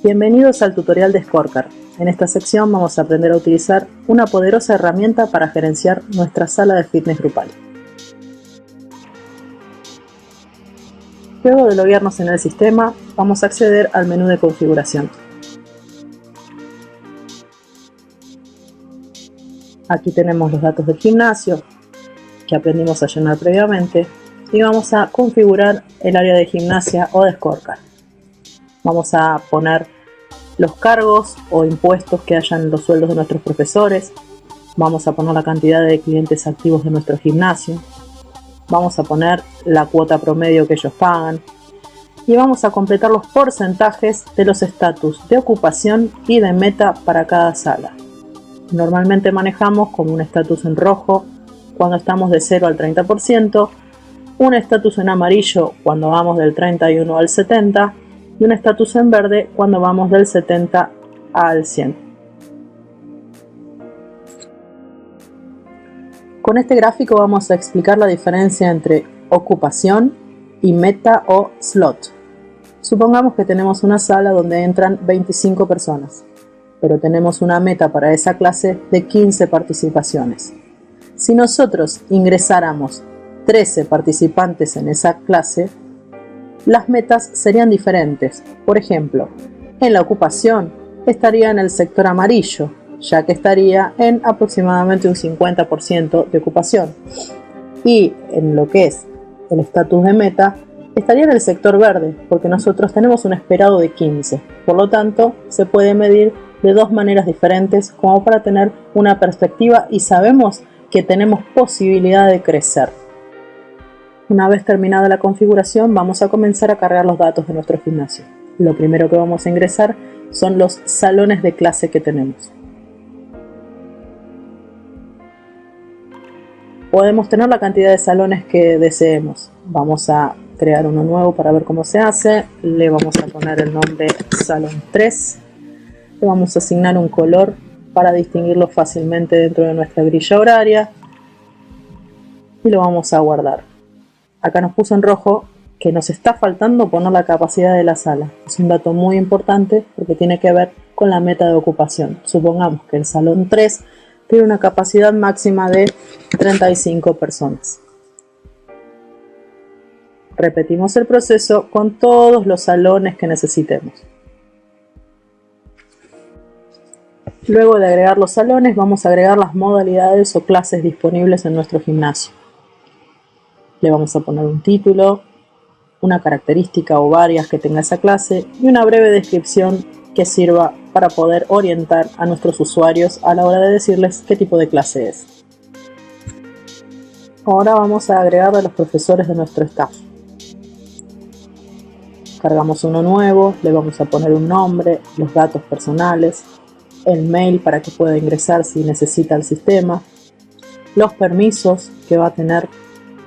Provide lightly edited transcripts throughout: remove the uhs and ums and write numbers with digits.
Bienvenidos al tutorial de Scorecard. En esta sección vamos a aprender a utilizar una poderosa herramienta para gerenciar nuestra sala de fitness grupal. Luego de loguearnos en el sistema, vamos a acceder al menú de configuración. Aquí tenemos los datos del gimnasio que aprendimos a llenar previamente y vamos a configurar el área de gimnasia o de Scorecard. Vamos a poner los cargos o impuestos que hayan en los sueldos de nuestros profesores. Vamos a poner la cantidad de clientes activos de nuestro gimnasio. Vamos a poner la cuota promedio que ellos pagan. Y vamos a completar los porcentajes de los estatus de ocupación y de meta para cada sala. Normalmente manejamos como un estatus en rojo cuando estamos de 0 al 30%, un estatus en amarillo cuando vamos del 31 al 70% y un estatus en verde cuando vamos del 70 al 100. Con este gráfico vamos a explicar la diferencia entre ocupación y meta o slot. Supongamos que tenemos una sala donde entran 25 personas, pero tenemos una meta para esa clase de 15 participaciones. Si nosotros ingresáramos 13 participantes en esa clase, las metas serían diferentes. Por ejemplo, en la ocupación estaría en el sector amarillo, ya que estaría en aproximadamente un 50% de ocupación. Y en lo que es el estatus de meta, estaría en el sector verde, porque nosotros tenemos un esperado de 15. Por lo tanto, se puede medir de dos maneras diferentes como para tener una perspectiva y sabemos que tenemos posibilidad de crecer. Una vez terminada la configuración, vamos a comenzar a cargar los datos de nuestro gimnasio. Lo primero que vamos a ingresar son los salones de clase que tenemos. Podemos tener la cantidad de salones que deseemos. Vamos a crear uno nuevo para ver cómo se hace. Le vamos a poner el nombre Salón 3. Le vamos a asignar un color para distinguirlo fácilmente dentro de nuestra grilla horaria. Y lo vamos a guardar. Acá nos puso en rojo que nos está faltando poner la capacidad de la sala. Es un dato muy importante porque tiene que ver con la meta de ocupación. Supongamos que el salón 3 tiene una capacidad máxima de 35 personas. Repetimos el proceso con todos los salones que necesitemos. Luego de agregar los salones, vamos a agregar las modalidades o clases disponibles en nuestro gimnasio. Le vamos a poner un título, una característica o varias que tenga esa clase y una breve descripción que sirva para poder orientar a nuestros usuarios a la hora de decirles qué tipo de clase es. Ahora vamos a agregar a los profesores de nuestro staff. Cargamos uno nuevo, le vamos a poner un nombre, los datos personales, el mail para que pueda ingresar si necesita el sistema, los permisos que va a tener.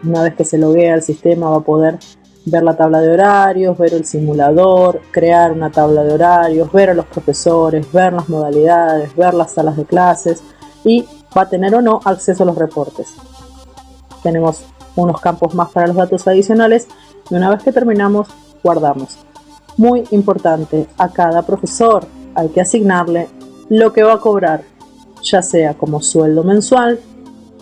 Una vez que se loguea al sistema va a poder ver la tabla de horarios, ver el simulador, crear una tabla de horarios, ver a los profesores, ver las modalidades, ver las salas de clases y va a tener o no acceso a los reportes. Tenemos unos campos más para los datos adicionales y una vez que terminamos, guardamos. Muy importante, a cada profesor hay que asignarle lo que va a cobrar, ya sea como sueldo mensual,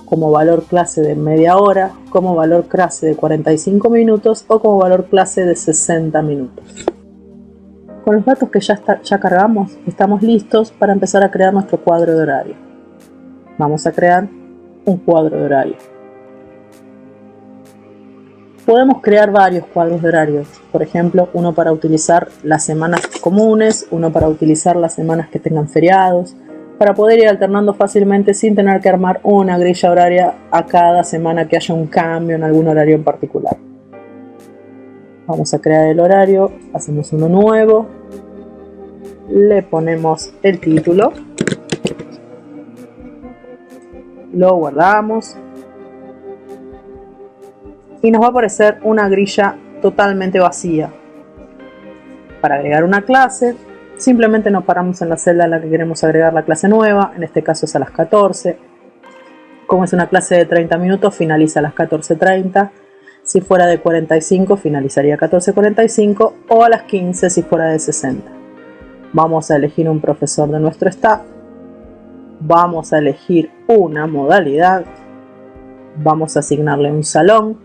como valor clase de media hora, como valor clase de 45 minutos o como valor clase de 60 minutos. Con los datos que ya cargamos, estamos listos para empezar a crear nuestro cuadro de horario. Vamos a crear un cuadro de horario. Podemos crear varios cuadros de horarios, por ejemplo, uno para utilizar las semanas comunes, uno para utilizar las semanas que tengan feriados, para poder ir alternando fácilmente sin tener que armar una grilla horaria a cada semana que haya un cambio en algún horario en particular. Vamos a crear el horario, hacemos uno nuevo, le ponemos el título, lo guardamos y nos va a aparecer una grilla totalmente vacía. Para agregar una clase, simplemente nos paramos en la celda en la que queremos agregar la clase nueva, en este caso es a las 14. Como es una clase de 30 minutos, finaliza a las 14:30. Si fuera de 45, finalizaría a 14:45 o a las 15 si fuera de 60. Vamos a elegir un profesor de nuestro staff. Vamos a elegir una modalidad. Vamos a asignarle un salón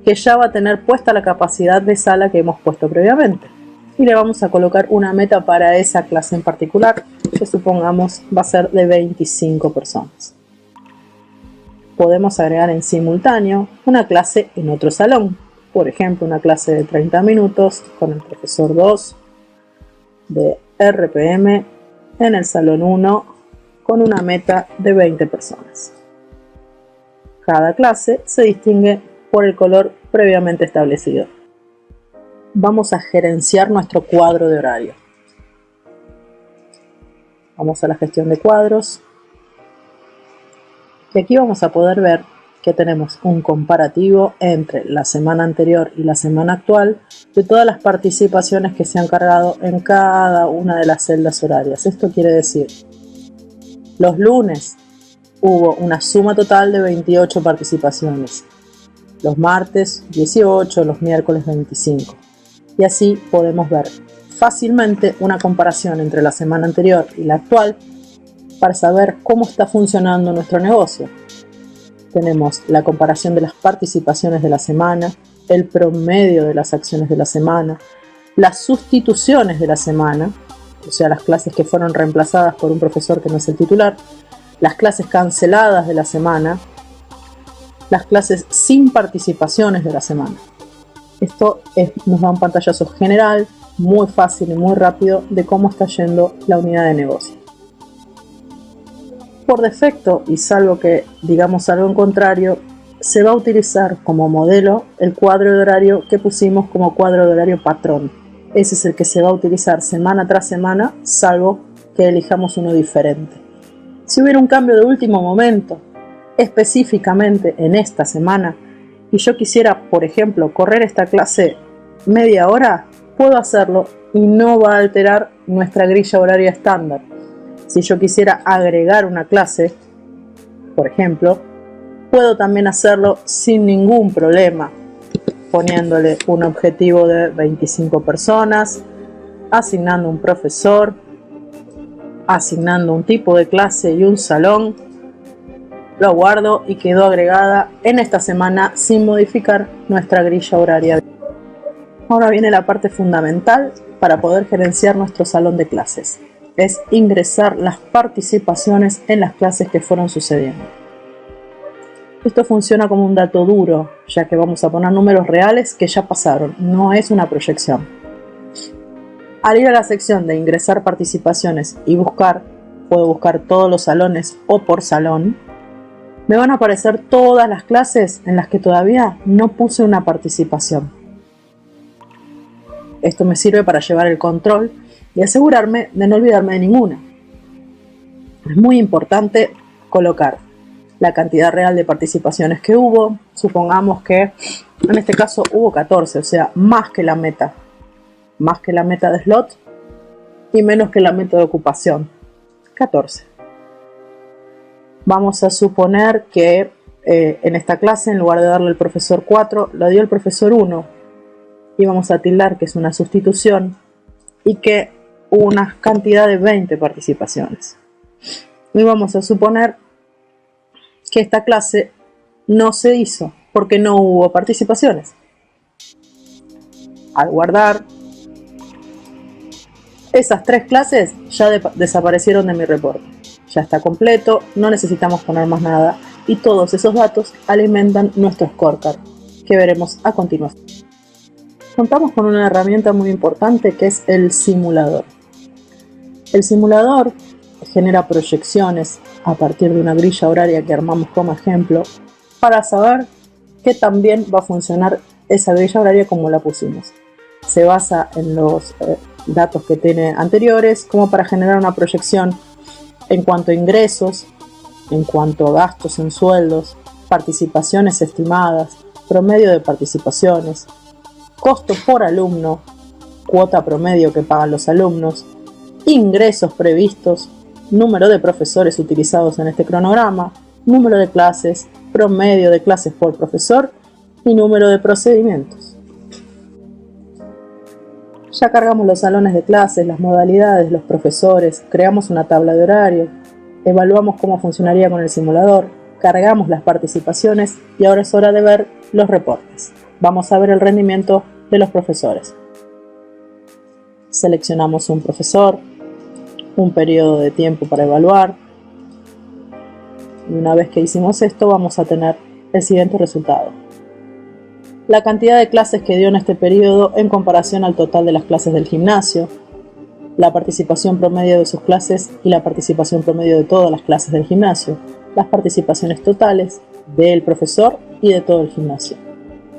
que ya va a tener puesta la capacidad de sala que hemos puesto previamente. Y le vamos a colocar una meta para esa clase en particular, que supongamos va a ser de 25 personas. Podemos agregar en simultáneo una clase en otro salón, por ejemplo una clase de 30 minutos con el profesor 2 de RPM en el salón 1 con una meta de 20 personas. Cada clase se distingue por el color previamente establecido. Vamos a gerenciar nuestro cuadro de horario. Vamos a la gestión de cuadros. Y aquí vamos a poder ver que tenemos un comparativo entre la semana anterior y la semana actual de todas las participaciones que se han cargado en cada una de las celdas horarias. Esto quiere decir, los lunes hubo una suma total de 28 participaciones, los martes 18, los miércoles 25. Y así podemos ver fácilmente una comparación entre la semana anterior y la actual para saber cómo está funcionando nuestro negocio. Tenemos la comparación de las participaciones de la semana, el promedio de las acciones de la semana, las sustituciones de la semana, o sea, las clases que fueron reemplazadas por un profesor que no es el titular, las clases canceladas de la semana, las clases sin participaciones de la semana. Esto nos da un pantallazo general, muy fácil y muy rápido de cómo está yendo la unidad de negocio. Por defecto, y salvo que digamos algo en contrario, se va a utilizar como modelo el cuadro de horario que pusimos como cuadro de horario patrón. Ese es el que se va a utilizar semana tras semana, salvo que elijamos uno diferente. Si hubiera un cambio de último momento, específicamente en esta semana, y yo quisiera, por ejemplo, correr esta clase media hora, puedo hacerlo y no va a alterar nuestra grilla horaria estándar. Si yo quisiera agregar una clase, por ejemplo, puedo también hacerlo sin ningún problema, poniéndole un objetivo de 25 personas, asignando un profesor, asignando un tipo de clase y un salón. Lo guardo y quedó agregada en esta semana sin modificar nuestra grilla horaria. Ahora viene la parte fundamental para poder gerenciar nuestro salón de clases. Es ingresar las participaciones en las clases que fueron sucediendo. Esto funciona como un dato duro, ya que vamos a poner números reales que ya pasaron, no es una proyección. Al ir a la sección de ingresar participaciones y buscar, puedo buscar todos los salones o por salón, me van a aparecer todas las clases en las que todavía no puse una participación. Esto me sirve para llevar el control y asegurarme de no olvidarme de ninguna. Es muy importante colocar la cantidad real de participaciones que hubo. Supongamos que en este caso hubo 14, o sea, más que la meta de slot y menos que la meta de ocupación, 14. Vamos a suponer que en esta clase, en lugar de darle al profesor 4, lo dio el profesor 1 y vamos a tildar que es una sustitución y que hubo una cantidad de 20 participaciones. Y vamos a suponer que esta clase no se hizo porque no hubo participaciones. Al guardar, Esas 3 clases ya desaparecieron de mi reporte. Ya está completo, no necesitamos poner más nada y todos esos datos alimentan nuestro scorecard, que veremos a continuación. Contamos con una herramienta muy importante que es el simulador. El simulador genera proyecciones a partir de una grilla horaria que armamos como ejemplo para saber qué tan bien va a funcionar esa grilla horaria como la pusimos. Se basa en los datos que tiene anteriores como para generar una proyección en cuanto a ingresos, en cuanto a gastos en sueldos, participaciones estimadas, promedio de participaciones, costo por alumno, cuota promedio que pagan los alumnos, ingresos previstos, número de profesores utilizados en este cronograma, número de clases, promedio de clases por profesor y número de procedimientos. Ya cargamos los salones de clases, las modalidades, los profesores, creamos una tabla de horario, evaluamos cómo funcionaría con el simulador, cargamos las participaciones y ahora es hora de ver los reportes. Vamos a ver el rendimiento de los profesores. Seleccionamos un profesor, un periodo de tiempo para evaluar y una vez que hicimos esto vamos a tener el siguiente resultado. La cantidad de clases que dio en este periodo en comparación al total de las clases del gimnasio, la participación promedio de sus clases y la participación promedio de todas las clases del gimnasio, las participaciones totales del profesor y de todo el gimnasio.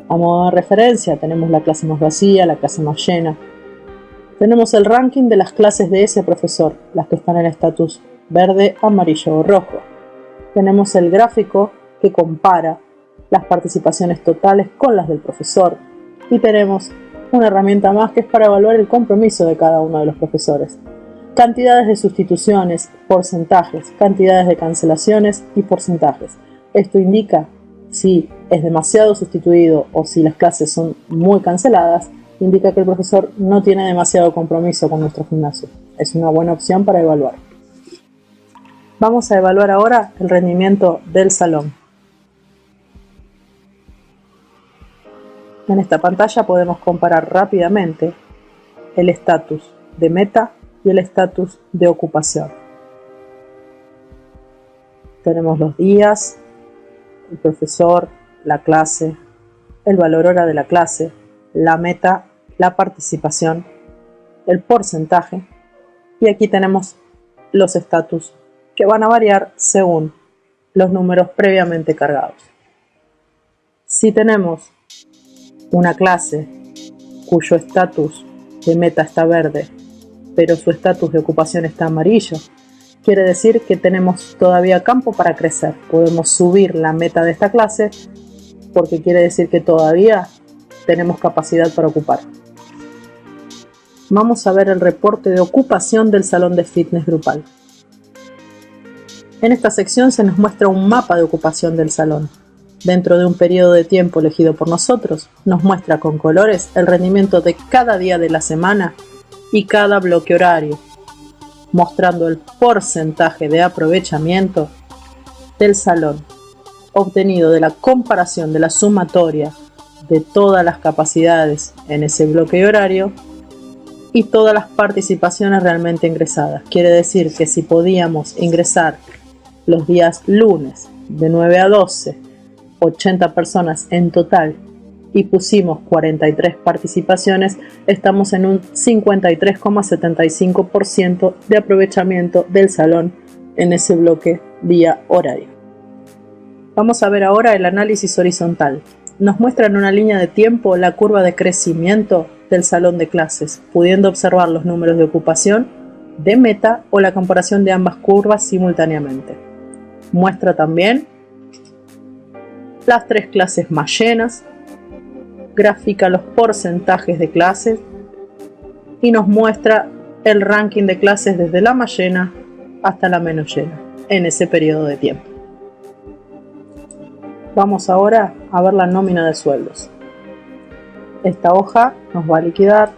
A modo de referencia tenemos la clase más vacía, la clase más llena. Tenemos el ranking de las clases de ese profesor, las que están en estatus verde, amarillo o rojo. Tenemos el gráfico que compara las participaciones totales con las del profesor y tenemos una herramienta más que es para evaluar el compromiso de cada uno de los profesores. Cantidades de sustituciones, porcentajes, cantidades de cancelaciones y porcentajes. Esto indica si es demasiado sustituido o si las clases son muy canceladas, indica que el profesor no tiene demasiado compromiso con nuestro gimnasio. Es una buena opción para evaluar. Vamos a evaluar ahora el rendimiento del salón. En esta pantalla podemos comparar rápidamente el estatus de meta y el estatus de ocupación. Tenemos los días, el profesor, la clase, el valor hora de la clase, la meta, la participación, el porcentaje y aquí tenemos los estatus que van a variar según los números previamente cargados. Si tenemos una clase cuyo estatus de meta está verde, pero su estatus de ocupación está amarillo, quiere decir que tenemos todavía campo para crecer. Podemos subir la meta de esta clase porque quiere decir que todavía tenemos capacidad para ocupar. Vamos a ver el reporte de ocupación del salón de fitness grupal. En esta sección se nos muestra un mapa de ocupación del salón. Dentro de un periodo de tiempo elegido por nosotros, nos muestra con colores el rendimiento de cada día de la semana y cada bloque horario, mostrando el porcentaje de aprovechamiento del salón, obtenido de la comparación de la sumatoria de todas las capacidades en ese bloque horario y todas las participaciones realmente ingresadas. Quiere decir que si podíamos ingresar los días lunes de 9 a 12, 80 personas en total y pusimos 43 participaciones, estamos en un 53,75% de aprovechamiento del salón en ese bloque día horario. Vamos a ver ahora el análisis horizontal. Nos muestra en una línea de tiempo la curva de crecimiento del salón de clases, pudiendo observar los números de ocupación, de meta o la comparación de ambas curvas simultáneamente. Muestra también las 3 clases más llenas, grafica los porcentajes de clases y nos muestra el ranking de clases desde la más llena hasta la menos llena en ese periodo de tiempo. Vamos ahora a ver la nómina de sueldos. Esta hoja nos va a liquidar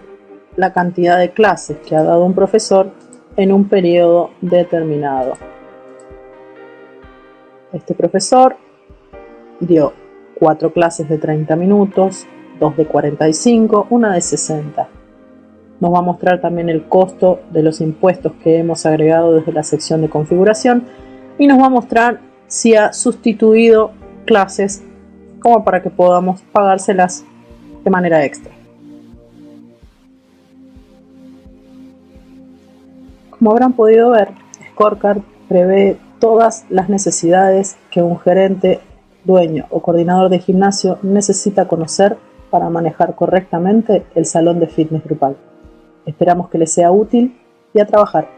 la cantidad de clases que ha dado un profesor en un periodo determinado. Este profesor dio 4 clases de 30 minutos, 2 de 45, una de 60. Nos va a mostrar también el costo de los impuestos que hemos agregado desde la sección de configuración y nos va a mostrar si ha sustituido clases como para que podamos pagárselas de manera extra. Como habrán podido ver, Scorecard prevé todas las necesidades que un gerente, dueño o coordinador de gimnasio necesita conocer para manejar correctamente el salón de fitness grupal. Esperamos que les sea útil y a trabajar.